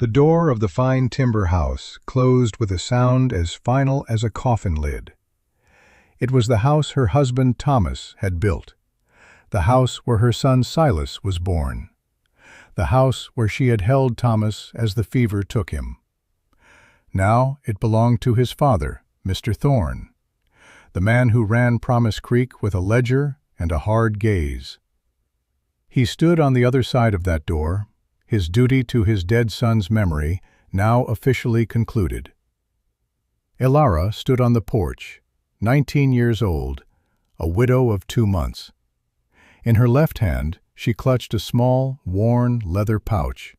The door of the fine timber house closed with a sound as final as a coffin lid. It was the house her husband Thomas had built, the house where her son Silas was born, the house where she had held Thomas as the fever took him. Now it belonged to his father, Mr. Thorne, the man who ran Promise Creek with a ledger and a hard gaze. He stood on the other side of that door, his duty to his dead son's memory now officially concluded. Ilara stood on the porch, 19 years old, a widow of 2 months. In her left hand, she clutched a small, worn leather pouch.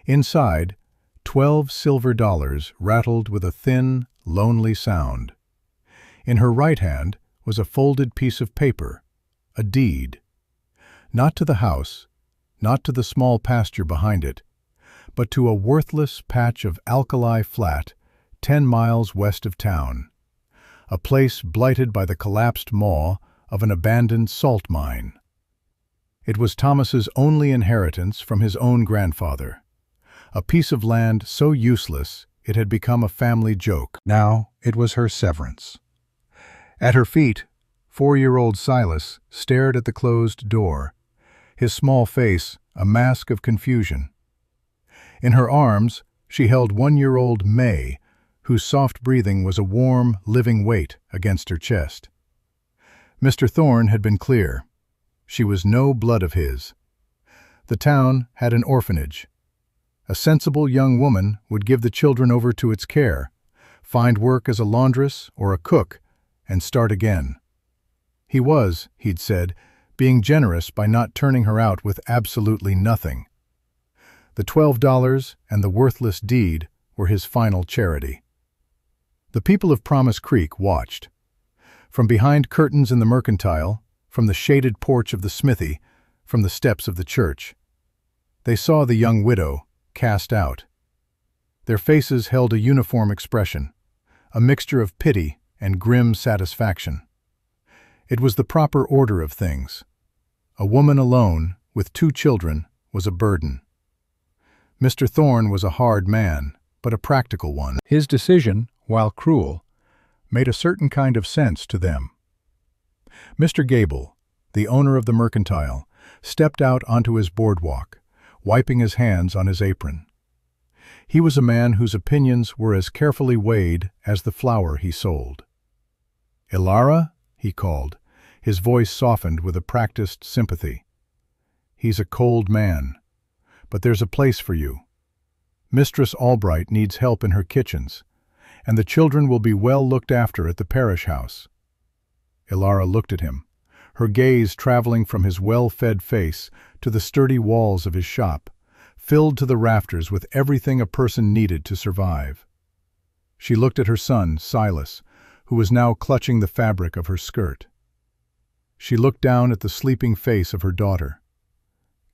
Inside, 12 silver dollars rattled with a thin, lonely sound. In her right hand was a folded piece of paper, a deed. Not to the house, not to the small pasture behind it, but to a worthless patch of alkali flat 10 miles west of town, a place blighted by the collapsed maw of an abandoned salt mine. It was Thomas's only inheritance from his own grandfather, a piece of land so useless it had become a family joke. Now it was her severance. At her feet, 4-year-old Silas stared at the closed door, his small face a mask of confusion. In her arms, she held 1-year-old May, whose soft breathing was a warm, living weight against her chest. Mr. Thorne had been clear. She was no blood of his. The town had an orphanage. A sensible young woman would give the children over to its care, find work as a laundress or a cook, and start again. He was, he'd said, being generous by not turning her out with absolutely nothing. The $12 and the worthless deed were his final charity. The people of Promise Creek watched. From behind curtains in the mercantile, from the shaded porch of the smithy, from the steps of the church. They saw the young widow cast out. Their faces held a uniform expression, a mixture of pity and grim satisfaction. It was the proper order of things. A woman alone, with 2 children, was a burden. Mr. Thorne was a hard man, but a practical one. His decision, while cruel, made a certain kind of sense to them. Mr. Gable, the owner of the mercantile, stepped out onto his boardwalk, wiping his hands on his apron. He was a man whose opinions were as carefully weighed as the flour he sold. "Ilara?" he called, his voice softened with a practiced sympathy. "He's a cold man, but there's a place for you. Mistress Albright needs help in her kitchens, and the children will be well looked after at the parish house." Ilara looked at him, her gaze traveling from his well-fed face to the sturdy walls of his shop, filled to the rafters with everything a person needed to survive. She looked at her son, Silas, who was now clutching the fabric of her skirt. She looked down at the sleeping face of her daughter.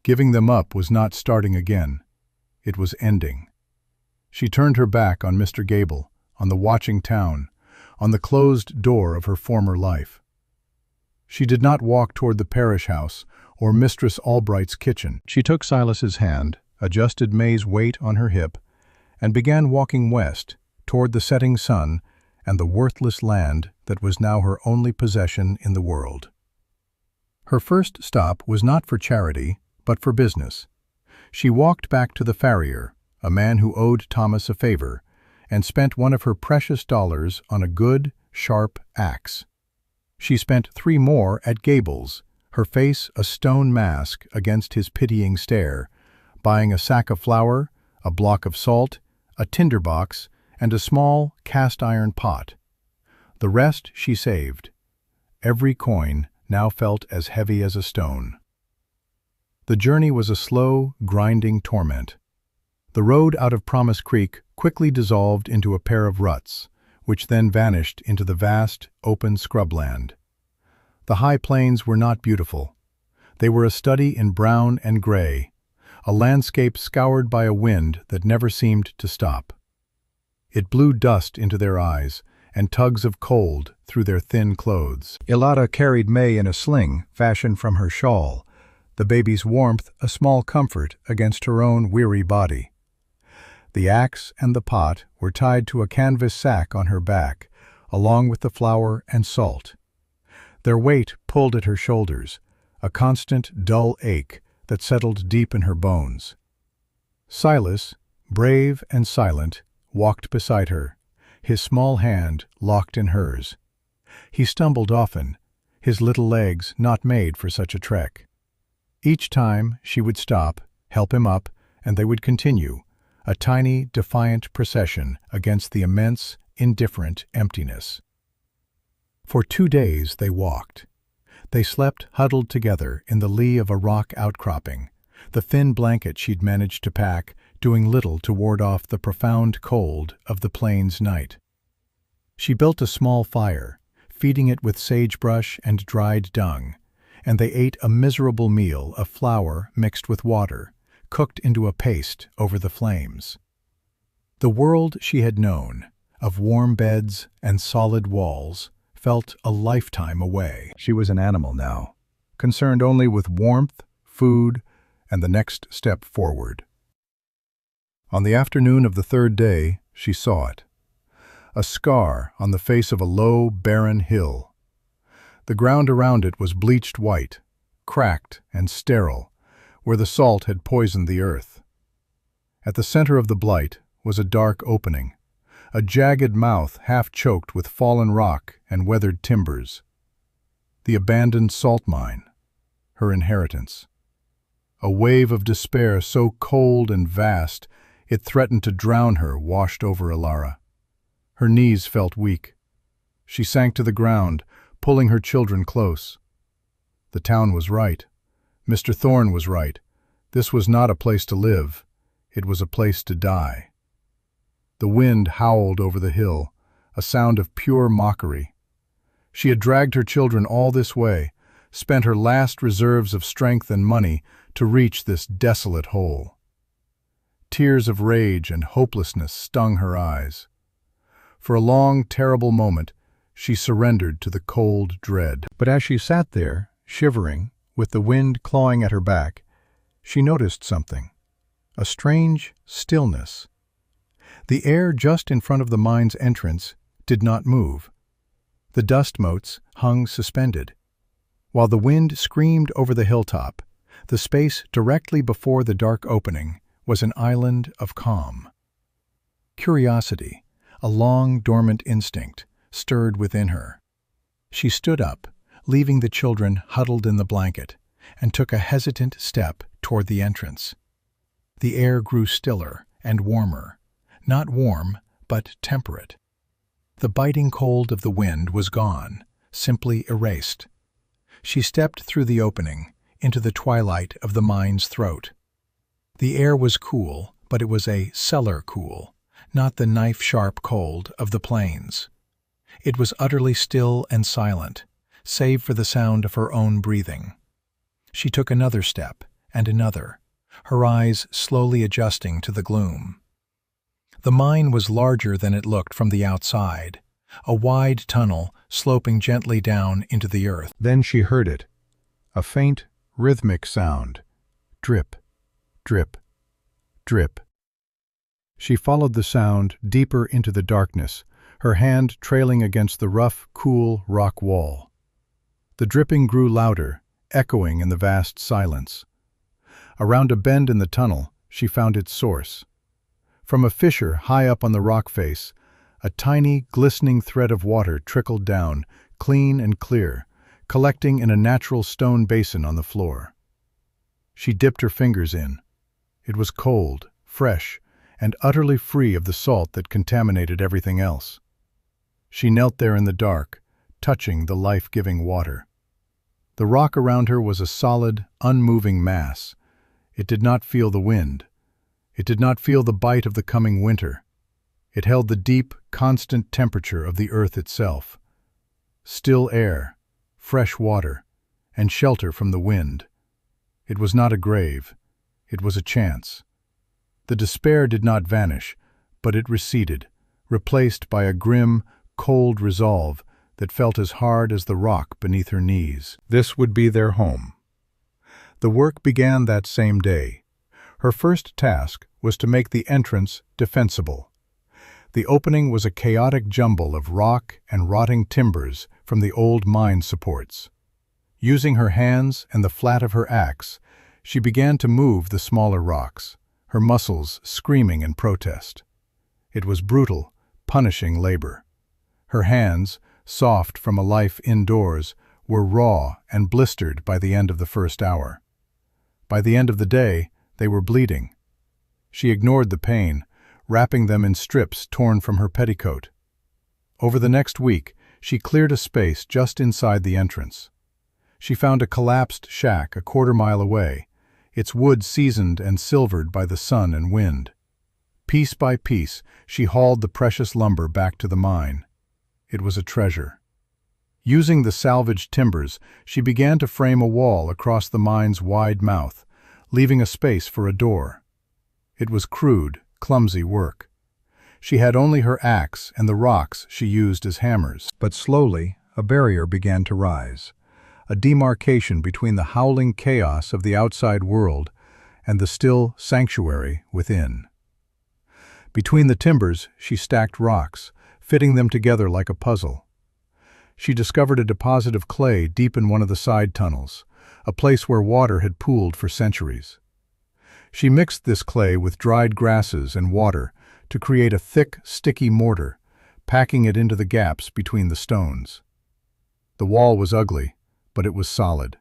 Giving them up was not starting again. It was ending. She turned her back on Mr. Gable, on the watching town, on the closed door of her former life. She did not walk toward the parish house or Mistress Albright's kitchen. She took Silas's hand, adjusted May's weight on her hip, and began walking west, toward the setting sun and the worthless land that was now her only possession in the world. Her first stop was not for charity, but for business. She walked back to the farrier, a man who owed Thomas a favor, and spent one of her precious dollars on a good, sharp axe. She spent 3 more at Gable's, her face a stone mask against his pitying stare, buying a sack of flour, a block of salt, a tinderbox, and a small cast-iron pot. The rest she saved. Every coin now felt as heavy as a stone. The journey was a slow, grinding torment. The road out of Promise Creek quickly dissolved into a pair of ruts, which then vanished into the vast, open scrubland. The high plains were not beautiful. They were a study in brown and gray, a landscape scoured by a wind that never seemed to stop. It blew dust into their eyes and tugs of cold through their thin clothes. Ilara carried May in a sling fashioned from her shawl, the baby's warmth a small comfort against her own weary body. The axe and the pot were tied to a canvas sack on her back, along with the flour and salt. Their weight pulled at her shoulders, a constant, dull ache that settled deep in her bones. Silas, brave and silent, walked beside her, his small hand locked in hers. He stumbled often, his little legs not made for such a trek. Each time she would stop, help him up, and they would continue, a tiny, defiant procession against the immense, indifferent emptiness. For 2 days they walked. They slept huddled together in the lee of a rock outcropping, the thin blanket she'd managed to pack doing little to ward off the profound cold of the plains night. She built a small fire, feeding it with sagebrush and dried dung, and they ate a miserable meal of flour mixed with water, cooked into a paste over the flames. The world she had known, of warm beds and solid walls, felt a lifetime away. She was an animal now, concerned only with warmth, food, and the next step forward. On the afternoon of the 3rd day, she saw it. A scar on the face of a low, barren hill. The ground around it was bleached white, cracked and sterile, where the salt had poisoned the earth. At the center of the blight was a dark opening, a jagged mouth half-choked with fallen rock and weathered timbers. The abandoned salt mine, her inheritance. A wave of despair so cold and vast it threatened to drown her washed over Alara. Her knees felt weak. She sank to the ground, pulling her children close. The town was right. Mr. Thorne was right. This was not a place to live. It was a place to die. The wind howled over the hill, a sound of pure mockery. She had dragged her children all this way, spent her last reserves of strength and money to reach this desolate hole. Tears of rage and hopelessness stung her eyes. For a long, terrible moment, she surrendered to the cold dread. But as she sat there, shivering, with the wind clawing at her back, she noticed something, a strange stillness. The air just in front of the mine's entrance did not move. The dust motes hung suspended. While the wind screamed over the hilltop, the space directly before the dark opening was an island of calm. Curiosity, a long dormant instinct, stirred within her. She stood up, leaving the children huddled in the blanket, and took a hesitant step toward the entrance. The air grew stiller and warmer, not warm, but temperate. The biting cold of the wind was gone, simply erased. She stepped through the opening, into the twilight of the mine's throat. The air was cool, but it was a cellar cool, not the knife-sharp cold of the plains. It was utterly still and silent, save for the sound of her own breathing. She took another step, and another, her eyes slowly adjusting to the gloom. The mine was larger than it looked from the outside, a wide tunnel sloping gently down into the earth. Then she heard it, a faint, rhythmic sound. Drip, drip, drip. She followed the sound deeper into the darkness, her hand trailing against the rough, cool rock wall. The dripping grew louder, echoing in the vast silence. Around a bend in the tunnel, she found its source. From a fissure high up on the rock face, a tiny, glistening thread of water trickled down, clean and clear, collecting in a natural stone basin on the floor. She dipped her fingers in. It was cold, fresh, and utterly free of the salt that contaminated everything else. She knelt there in the dark, touching the life-giving water. The rock around her was a solid, unmoving mass. It did not feel the wind. It did not feel the bite of the coming winter. It held the deep, constant temperature of the earth itself. Still air, fresh water, and shelter from the wind. It was not a grave. It was a chance. The despair did not vanish, but it receded, replaced by a grim, cold resolve that felt as hard as the rock beneath her knees. This would be their home. The work began that same day. Her first task was to make the entrance defensible. The opening was a chaotic jumble of rock and rotting timbers from the old mine supports. Using her hands and the flat of her axe, she began to move the smaller rocks, her muscles screaming in protest. It was brutal, punishing labor. Her hands, soft from a life indoors, were raw and blistered by the end of the first hour. By the end of the day, they were bleeding. She ignored the pain, wrapping them in strips torn from her petticoat. Over the next week, she cleared a space just inside the entrance. She found a collapsed shack a quarter-mile away, its wood seasoned and silvered by the sun and wind. Piece by piece, she hauled the precious lumber back to the mine. It was a treasure. Using the salvaged timbers, she began to frame a wall across the mine's wide mouth, leaving a space for a door. It was crude, clumsy work. She had only her axe and the rocks she used as hammers. But slowly, a barrier began to rise, a demarcation between the howling chaos of the outside world and the still sanctuary within. Between the timbers, she stacked rocks, fitting them together like a puzzle. She discovered a deposit of clay deep in one of the side tunnels, a place where water had pooled for centuries. She mixed this clay with dried grasses and water to create a thick, sticky mortar, packing it into the gaps between the stones. The wall was ugly, but it was solid.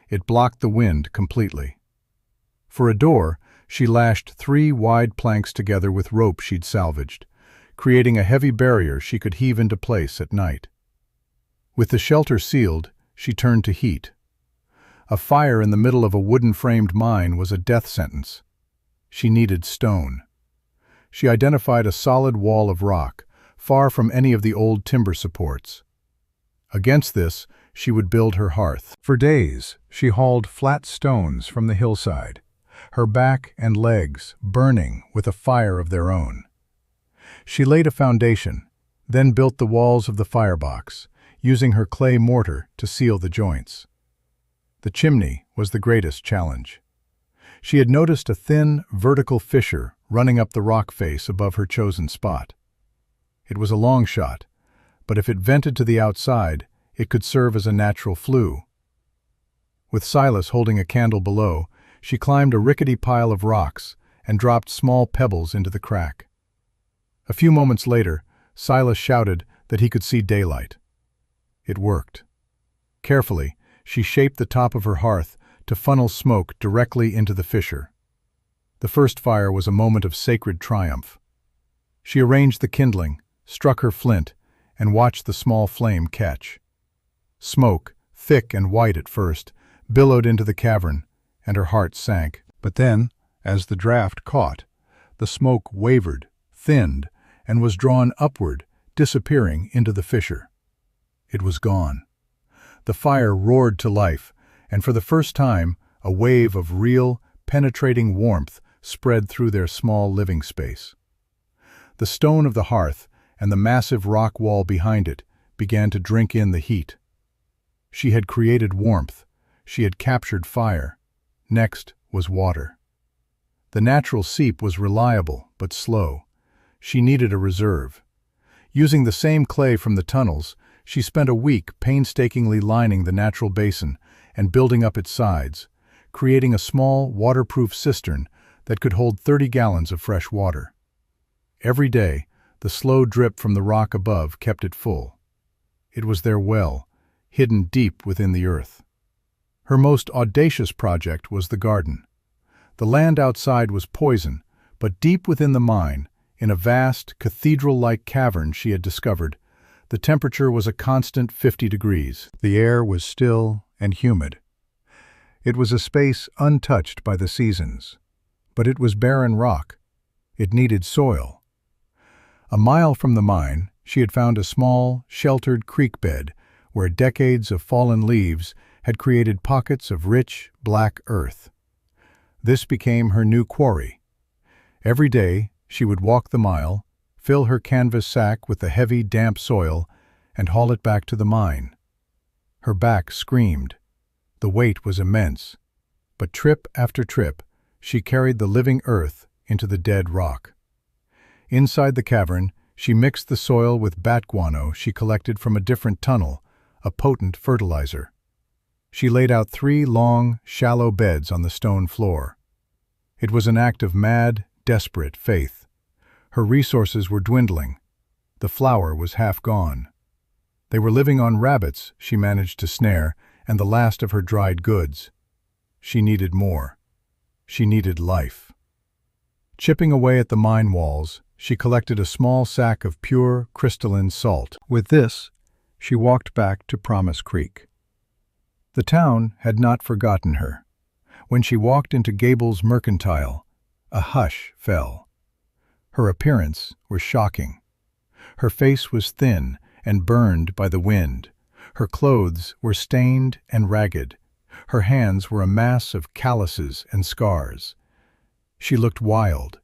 It blocked the wind completely. For a door, she lashed 3 wide planks together with rope she'd salvaged, creating a heavy barrier she could heave into place at night. With the shelter sealed, she turned to heat. A fire in the middle of a wooden-framed mine was a death sentence. She needed stone. She identified a solid wall of rock, far from any of the old timber supports. Against this, she would build her hearth. For days, she hauled flat stones from the hillside, her back and legs burning with a fire of their own. She laid a foundation, then built the walls of the firebox, using her clay mortar to seal the joints. The chimney was the greatest challenge. She had noticed a thin, vertical fissure running up the rock face above her chosen spot. It was a long shot, but if it vented to the outside, it could serve as a natural flue. With Silas holding a candle below, she climbed a rickety pile of rocks and dropped small pebbles into the crack. A few moments later, Silas shouted that he could see daylight. It worked. Carefully, she shaped the top of her hearth to funnel smoke directly into the fissure. The first fire was a moment of sacred triumph. She arranged the kindling, struck her flint, and watched the small flame catch. Smoke, thick and white at first, billowed into the cavern, and her heart sank. But then, as the draft caught, the smoke wavered, thinned, and was drawn upward, disappearing into the fissure. It was gone. The fire roared to life, and for the first time, a wave of real, penetrating warmth spread through their small living space. The stone of the hearth and the massive rock wall behind it began to drink in the heat. She had created warmth. She had captured fire. Next was water. The natural seep was reliable but slow. She needed a reserve. Using the same clay from the tunnels, she spent a week painstakingly lining the natural basin and building up its sides, creating a small, waterproof cistern that could hold 30 gallons of fresh water. Every day, the slow drip from the rock above kept it full. It was their well, hidden deep within the earth. Her most audacious project was the garden. The land outside was poison, but deep within the mine, in a vast, cathedral-like cavern she had discovered, the temperature was a constant 50 degrees. The air was still and humid. It was a space untouched by the seasons, but it was barren rock. It needed soil. A mile from the mine, she had found a small, sheltered creek bed where decades of fallen leaves had created pockets of rich, black earth. This became her new quarry. Every day, she would walk the mile, fill her canvas sack with the heavy, damp soil, and haul it back to the mine. Her back screamed. The weight was immense. But trip after trip, she carried the living earth into the dead rock. Inside the cavern, she mixed the soil with bat guano she collected from a different tunnel, a potent fertilizer. She laid out 3 long, shallow beds on the stone floor. It was an act of mad, desperate faith. Her resources were dwindling. The flour was half gone. They were living on rabbits she managed to snare and the last of her dried goods. She needed more. She needed life. Chipping away at the mine walls, she collected a small sack of pure, crystalline salt. With this, she walked back to Promise Creek. The town had not forgotten her. When she walked into Gable's Mercantile, a hush fell. Her appearance was shocking. Her face was thin and burned by the wind. Her clothes were stained and ragged. Her hands were a mass of calluses and scars. She looked wild,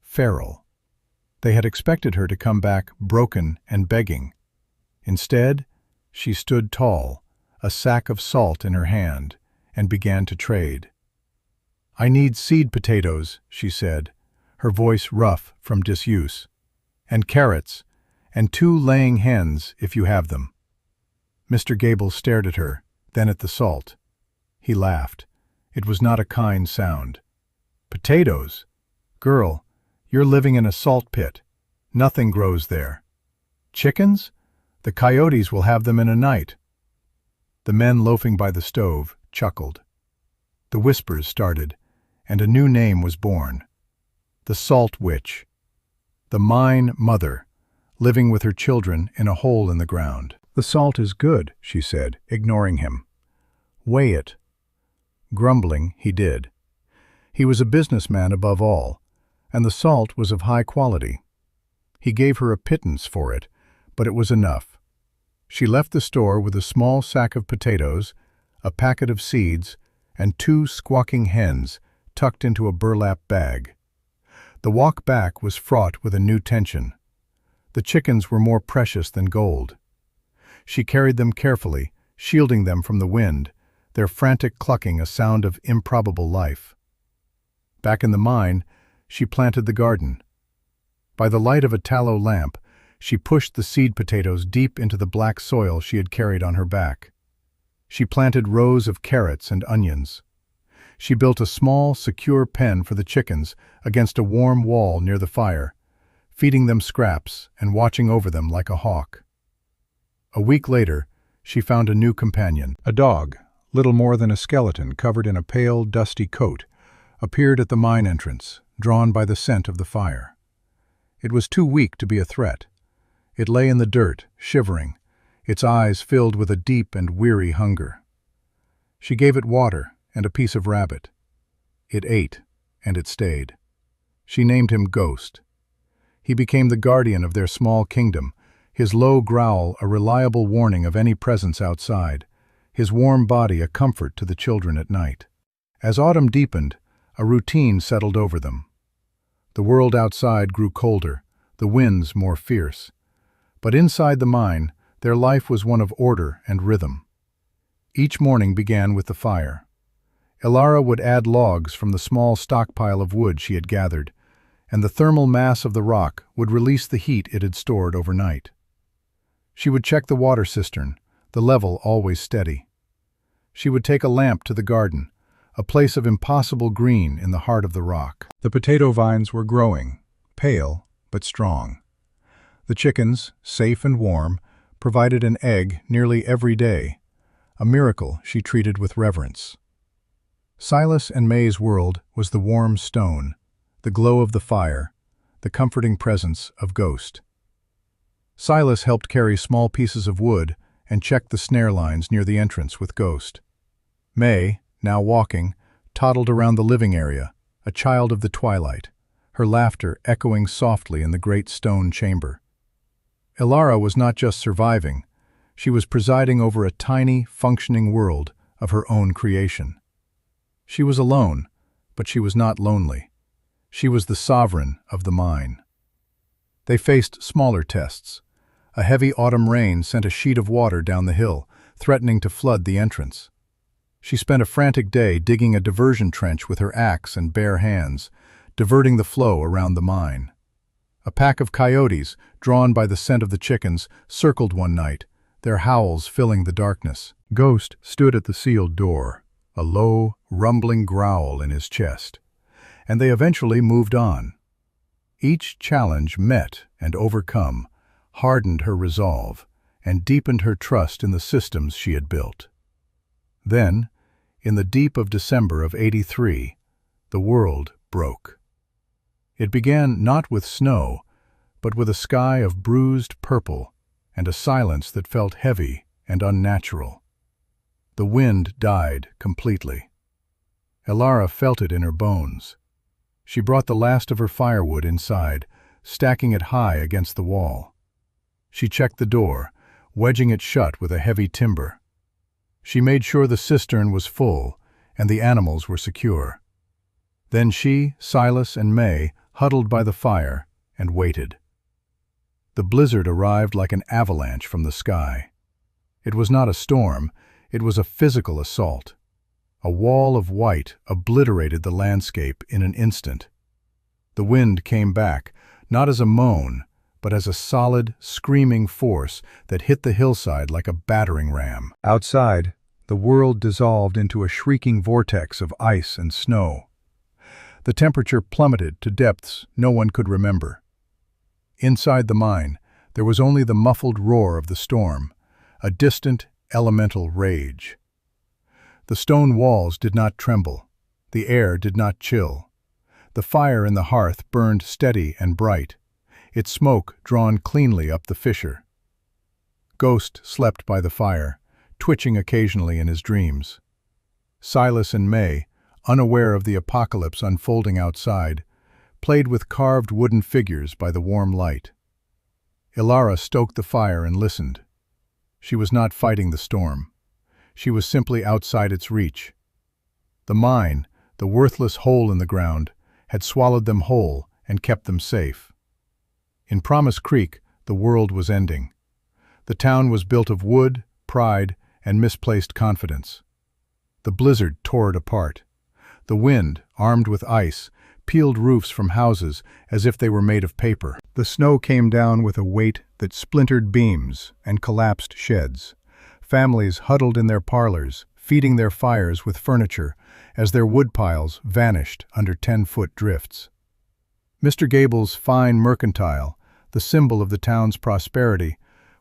feral. They had expected her to come back broken and begging. Instead, she stood tall, a sack of salt in her hand, and began to trade. "I need seed potatoes," she said, her voice rough from disuse, "and carrots, and 2 laying hens if you have them." Mr. Gable stared at her, then at the salt. He laughed. It was not a kind sound. "Potatoes? Girl, you're living in a salt pit. Nothing grows there. Chickens? The coyotes will have them in a night." The men loafing by the stove chuckled. The whispers started, and a new name was born. The Salt Witch. The Mine Mother, living with her children in a hole in the ground. "The salt is good," she said, ignoring him. "Weigh it." Grumbling, he did. He was a businessman above all, and the salt was of high quality. He gave her a pittance for it, but it was enough. She left the store with a small sack of potatoes, a packet of seeds, and 2 squawking hens tucked into a burlap bag. The walk back was fraught with a new tension. The chickens were more precious than gold. She carried them carefully, shielding them from the wind, their frantic clucking a sound of improbable life. Back in the mine, she planted the garden. By the light of a tallow lamp, she pushed the seed potatoes deep into the black soil she had carried on her back. She planted rows of carrots and onions. She built a small, secure pen for the chickens against a warm wall near the fire, feeding them scraps and watching over them like a hawk. A week later, she found a new companion. A dog, little more than a skeleton covered in a pale, dusty coat, appeared at the mine entrance, drawn by the scent of the fire. It was too weak to be a threat. It lay in the dirt, shivering, its eyes filled with a deep and weary hunger. She gave it water and a piece of rabbit. It ate, and it stayed. She named him Ghost. He became the guardian of their small kingdom, his low growl a reliable warning of any presence outside, his warm body a comfort to the children at night. As autumn deepened, a routine settled over them. The world outside grew colder, the winds more fierce. But inside the mine, their life was one of order and rhythm. Each morning began with the fire. Ilara would add logs from the small stockpile of wood she had gathered, and the thermal mass of the rock would release the heat it had stored overnight. She would check the water cistern, the level always steady. She would take a lamp to the garden, a place of impossible green in the heart of the rock. The potato vines were growing, pale but strong. The chickens, safe and warm, provided an egg nearly every day, a miracle she treated with reverence. Silas and May's world was the warm stone, the glow of the fire, the comforting presence of Ghost. Silas helped carry small pieces of wood and checked the snare lines near the entrance with Ghost. May, now walking, toddled around the living area, a child of the twilight, her laughter echoing softly in the great stone chamber. Ilara was not just surviving, she was presiding over a tiny, functioning world of her own creation. She was alone, but she was not lonely. She was the sovereign of the mine. They faced smaller tests. A heavy autumn rain sent a sheet of water down the hill, threatening to flood the entrance. She spent a frantic day digging a diversion trench with her axe and bare hands, diverting the flow around the mine. A pack of coyotes, drawn by the scent of the chickens, circled one night, their howls filling the darkness. Ghost stood at the sealed door, a low, rumbling growl in his chest, and they eventually moved on. Each challenge met and overcome hardened her resolve and deepened her trust in the systems she had built. Then, in the deep of December of '83, the world broke. It began not with snow, but with a sky of bruised purple and a silence that felt heavy and unnatural. The wind died completely. Elara felt it in her bones. She brought the last of her firewood inside, stacking it high against the wall. She checked the door, wedging it shut with a heavy timber. She made sure the cistern was full and the animals were secure. Then she, Silas, and May huddled by the fire and waited. The blizzard arrived like an avalanche from the sky. It was not a storm, it was a physical assault. A wall of white obliterated the landscape in an instant. The wind came back, not as a moan, but as a solid, screaming force that hit the hillside like a battering ram. Outside, the world dissolved into a shrieking vortex of ice and snow. The temperature plummeted to depths no one could remember. Inside the mine, there was only the muffled roar of the storm, a distant, elemental rage. The stone walls did not tremble. The air did not chill. The fire in the hearth burned steady and bright, its smoke drawn cleanly up the fissure. Ghost slept by the fire, twitching occasionally in his dreams. Silas and May, unaware of the apocalypse unfolding outside, played with carved wooden figures by the warm light. Elara stoked the fire and listened. She was not fighting the storm. She was simply outside its reach. The mine, the worthless hole in the ground, had swallowed them whole and kept them safe. In Promise Creek, the world was ending. The town was built of wood, pride, and misplaced confidence. The blizzard tore it apart. The wind, armed with ice, peeled roofs from houses as if they were made of paper. The snow came down with a weight that splintered beams and collapsed sheds. Families huddled in their parlors, feeding their fires with furniture as their woodpiles vanished under 10-foot drifts. Mr. Gable's fine mercantile, the symbol of the town's prosperity,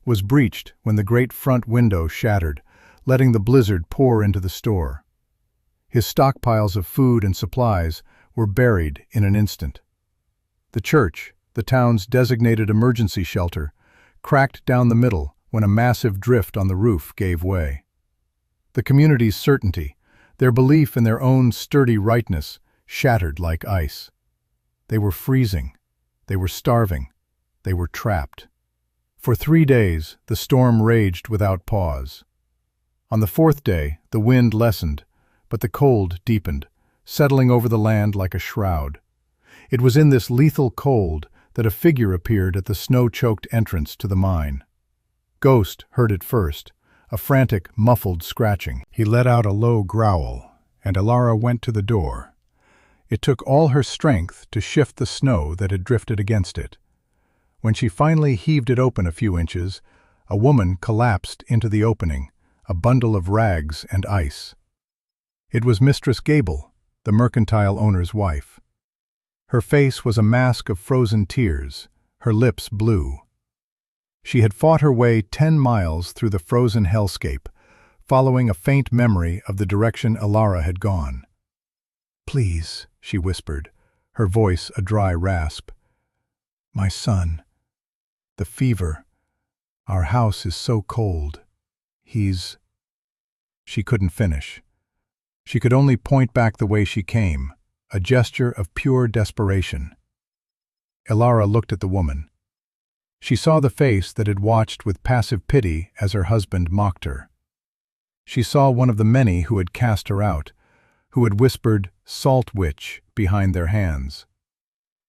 was breached when the great front window shattered, letting the blizzard pour into the store. His stockpiles of food and supplies were buried in an instant. The church, the town's designated emergency shelter, cracked down the middle when a massive drift on the roof gave way. The community's certainty, their belief in their own sturdy rightness, shattered like ice. They were freezing. They were starving. They were trapped. For 3 days, the storm raged without pause. On the 4th day, the wind lessened, but the cold deepened, settling over the land like a shroud. It was in this lethal cold that a figure appeared at the snow-choked entrance to the mine. Ghost heard it first, a frantic, muffled scratching. He let out a low growl, and Elara went to the door. It took all her strength to shift the snow that had drifted against it. When she finally heaved it open a few inches, a woman collapsed into the opening, a bundle of rags and ice. It was Mistress Gable, the mercantile owner's wife. Her face was a mask of frozen tears, her lips blue. She had fought her way 10 miles through the frozen hellscape, following a faint memory of the direction Elara had gone. "Please," she whispered, her voice a dry rasp. "My son. The fever. Our house is so cold. He's—" She couldn't finish. She could only point back the way she came, a gesture of pure desperation. Elara looked at the woman. She saw the face that had watched with passive pity as her husband mocked her. She saw one of the many who had cast her out, who had whispered "salt witch" behind their hands.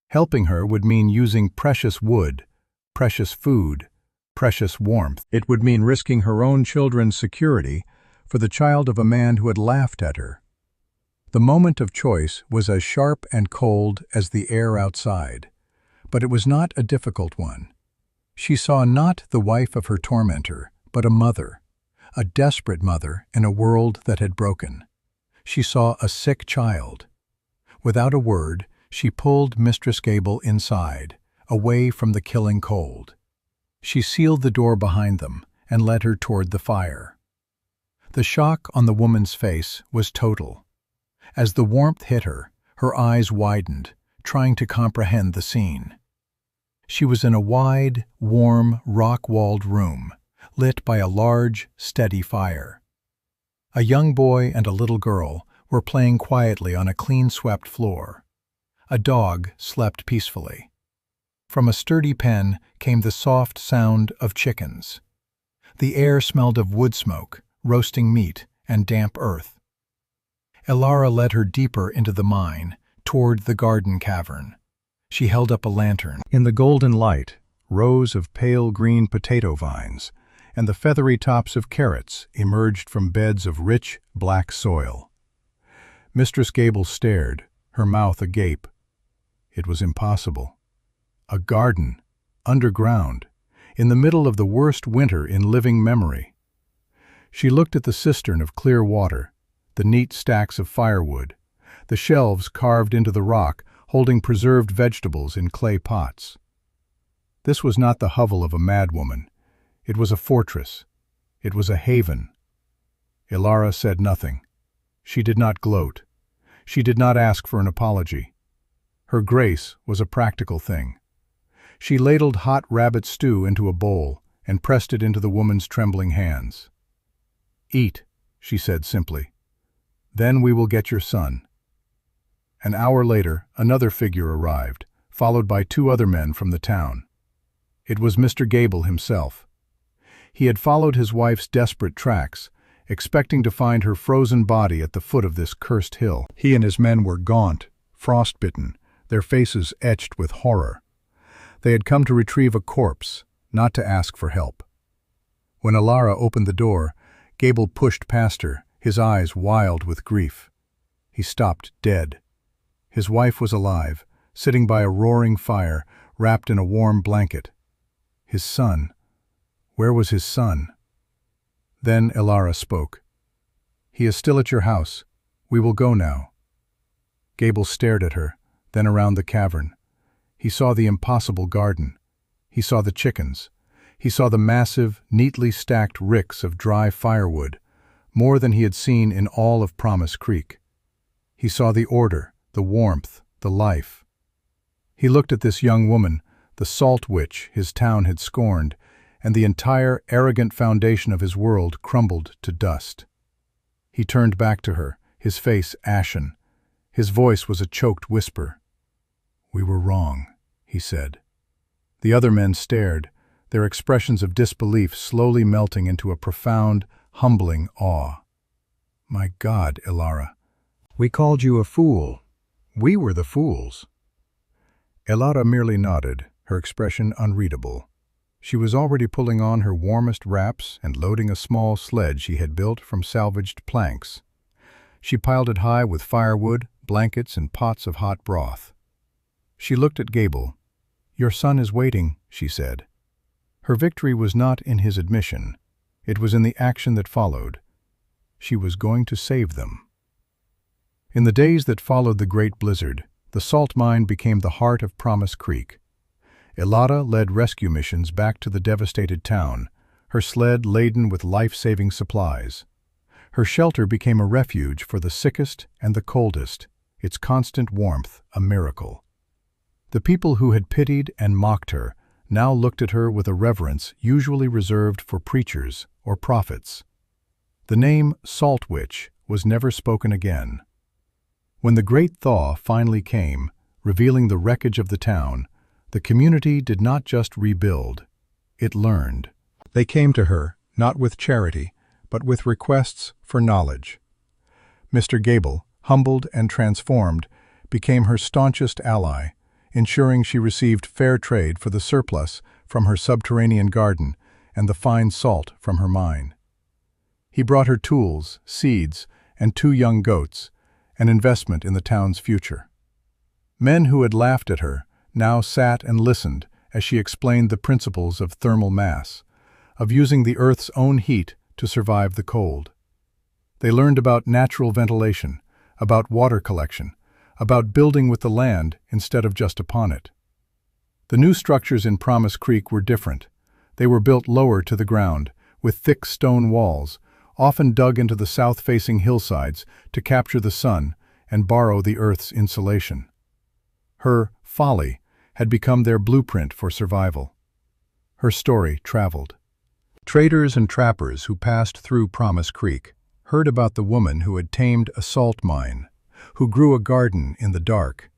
Helping her would mean using precious wood, precious food, precious warmth. It would mean risking her own children's security for the child of a man who had laughed at her. The moment of choice was as sharp and cold as the air outside, but it was not a difficult one. She saw not the wife of her tormentor, but a mother, a desperate mother in a world that had broken. She saw a sick child. Without a word, she pulled Mistress Gable inside, away from the killing cold. She sealed the door behind them and led her toward the fire. The shock on the woman's face was total. As the warmth hit her, her eyes widened, trying to comprehend the scene. She was in a wide, warm, rock-walled room, lit by a large, steady fire. A young boy and a little girl were playing quietly on a clean-swept floor. A dog slept peacefully. From a sturdy pen came the soft sound of chickens. The air smelled of wood smoke, roasting meat, and damp earth. Elara led her deeper into the mine, toward the garden cavern. She held up a lantern. In the golden light, rows of pale green potato vines and the feathery tops of carrots emerged from beds of rich, black soil. Mistress Gable stared, her mouth agape. It was impossible. A garden, underground, in the middle of the worst winter in living memory. She looked at the cistern of clear water, the neat stacks of firewood, the shelves carved into the rock holding preserved vegetables in clay pots. This was not the hovel of a madwoman. It was a fortress. It was a haven. Elara said nothing. She did not gloat. She did not ask for an apology. Her grace was a practical thing. She ladled hot rabbit stew into a bowl and pressed it into the woman's trembling hands. "Eat," she said simply. "Then we will get your son." An hour later, another figure arrived, followed by 2 other men from the town. It was Mr. Gable himself. He had followed his wife's desperate tracks, expecting to find her frozen body at the foot of this cursed hill. He and his men were gaunt, frostbitten, their faces etched with horror. They had come to retrieve a corpse, not to ask for help. When Elara opened the door, Gable pushed past her, his eyes wild with grief. He stopped dead. His wife was alive, sitting by a roaring fire, wrapped in a warm blanket. His son. Where was his son? Then Elara spoke. "He is still at your house. We will go now." Gable stared at her, then around the cavern. He saw the impossible garden. He saw the chickens. He saw the massive, neatly stacked ricks of dry firewood, more than he had seen in all of Promise Creek. He saw the order, the warmth, the life. He looked at this young woman, the salt witch his town had scorned, and the entire arrogant foundation of his world crumbled to dust. He turned back to her, his face ashen. His voice was a choked whisper. "We were wrong," he said. The other men stared, their expressions of disbelief slowly melting into a profound, humbling awe. "My God, Elara, we called you a fool. We were the fools." Elara merely nodded, her expression unreadable. She was already pulling on her warmest wraps and loading a small sled she had built from salvaged planks. She piled it high with firewood, blankets, and pots of hot broth. She looked at Gable. "Your son is waiting," she said. Her victory was not in his admission. It was in the action that followed. She was going to save them. In the days that followed the great blizzard, the salt mine became the heart of Promise Creek. Elara led rescue missions back to the devastated town, her sled laden with life-saving supplies. Her shelter became a refuge for the sickest and the coldest, its constant warmth a miracle. The people who had pitied and mocked her now looked at her with a reverence usually reserved for preachers or prophets. The name Salt Witch was never spoken again. When the great thaw finally came, revealing the wreckage of the town, the community did not just rebuild, it learned. They came to her, not with charity, but with requests for knowledge. Mr. Gable, humbled and transformed, became her staunchest ally, ensuring she received fair trade for the surplus from her subterranean garden and the fine salt from her mine. He brought her tools, seeds, and 2 young goats, an investment in the town's future. Men who had laughed at her now sat and listened as she explained the principles of thermal mass, of using the Earth's own heat to survive the cold. They learned about natural ventilation, about water collection, about building with the land instead of just upon it. The new structures in Promise Creek were different. They were built lower to the ground, with thick stone walls, often dug into the south-facing hillsides to capture the sun and borrow the Earth's insulation. Her folly had become their blueprint for survival. Her story traveled. Traders and trappers who passed through Promise Creek heard about the woman who had tamed a salt mine, who grew a garden in the dark,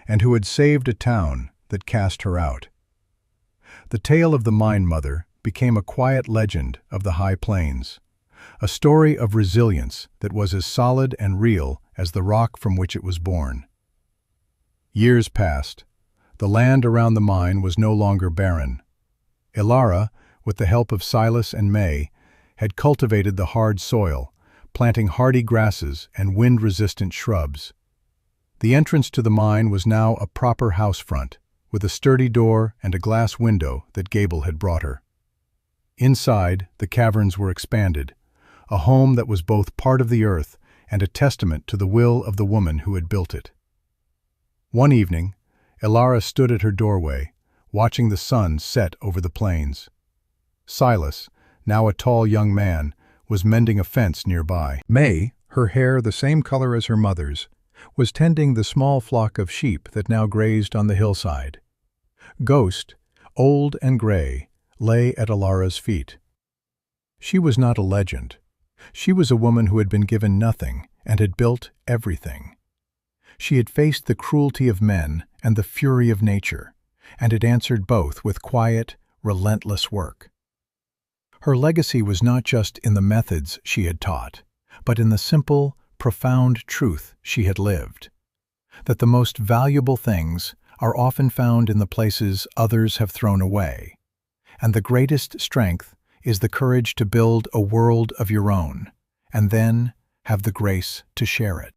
and who had saved a town that cast her out. The tale of the Mine Mother became a quiet legend of the High Plains, a story of resilience that was as solid and real as the rock from which it was born. Years passed. The land around the mine was no longer barren. Ilara, with the help of Silas and May, had cultivated the hard soil, planting hardy grasses and wind-resistant shrubs. The entrance to the mine was now a proper house front, with a sturdy door and a glass window that Gable had brought her. Inside, the caverns were expanded, a home that was both part of the earth and a testament to the will of the woman who had built it. One evening, Ilara stood at her doorway, watching the sun set over the plains. Silas, now a tall young man, was mending a fence nearby. May, her hair the same color as her mother's, was tending the small flock of sheep that now grazed on the hillside. Ghost, old and gray, lay at Ilara's feet. She was not a legend. She was a woman who had been given nothing and had built everything. She had faced the cruelty of men and the fury of nature, and had answered both with quiet, relentless work. Her legacy was not just in the methods she had taught, but in the simple, profound truth she had lived, that the most valuable things are often found in the places others have thrown away, and the greatest strength is the courage to build a world of your own, and then have the grace to share it.